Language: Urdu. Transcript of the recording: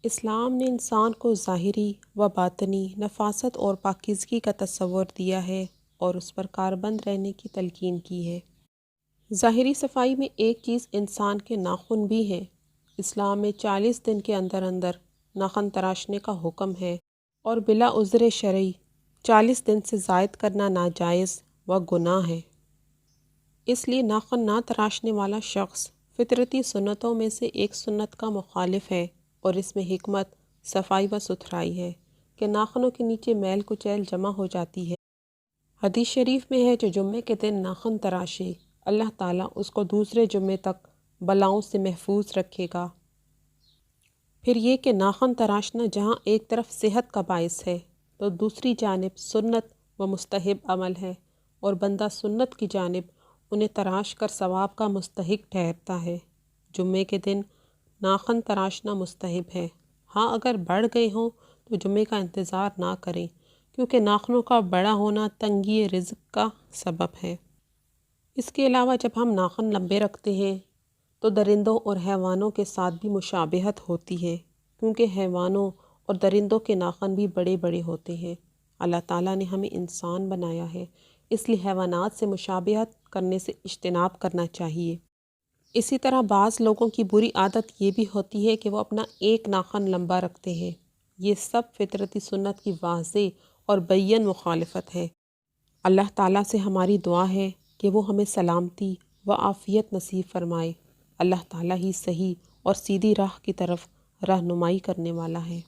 اسلام نے انسان کو ظاہری و باطنی نفاست اور پاکیزگی کا تصور دیا ہے اور اس پر کاربند رہنے کی تلقین کی ہے۔ ظاہری صفائی میں ایک چیز انسان کے ناخن بھی ہیں۔ اسلام میں 40 دن کے اندر اندر ناخن تراشنے کا حکم ہے اور بلا عذر شرعی 40 دن سے زائد کرنا ناجائز و گناہ ہے۔ اس لیے ناخن نہ تراشنے والا شخص فطرتی سنتوں میں سے ایک سنت کا مخالف ہے، اور اس میں حکمت صفائی و ستھرائی ہے کہ ناخنوں کے نیچے میل کچیل جمع ہو جاتی ہے۔ حدیث شریف میں ہے جو جمعے کے دن ناخن تراشے اللہ تعالیٰ اس کو دوسرے جمعے تک بلاؤں سے محفوظ رکھے گا۔ پھر یہ کہ ناخن تراشنا جہاں ایک طرف صحت کا باعث ہے تو دوسری جانب سنت و مستحب عمل ہے، اور بندہ سنت کی جانب انہیں تراش کر ثواب کا مستحق ٹھہرتا ہے۔ جمعے کے دن ناخن تراشنا مستحب ہے، ہاں اگر بڑھ گئے ہوں تو جمعے کا انتظار نہ کریں، کیونکہ ناخنوں کا بڑا ہونا تنگی رزق کا سبب ہے۔ اس کے علاوہ جب ہم ناخن لمبے رکھتے ہیں تو درندوں اور حیوانوں کے ساتھ بھی مشابہت ہوتی ہے، کیونکہ حیوانوں اور درندوں کے ناخن بھی بڑے بڑے ہوتے ہیں۔ اللہ تعالیٰ نے ہمیں انسان بنایا ہے، اس لیے حیوانات سے مشابہت کرنے سے اجتناب کرنا چاہیے۔ اسی طرح بعض لوگوں کی بری عادت یہ بھی ہوتی ہے کہ وہ اپنا ایک ناخن لمبا رکھتے ہیں۔ یہ سب فطرتی سنت کی واضح اور بین مخالفت ہے۔ اللہ تعالیٰ سے ہماری دعا ہے کہ وہ ہمیں سلامتی و عافیت نصیب فرمائے۔ اللہ تعالیٰ ہی صحیح اور سیدھی راہ کی طرف رہنمائی کرنے والا ہے۔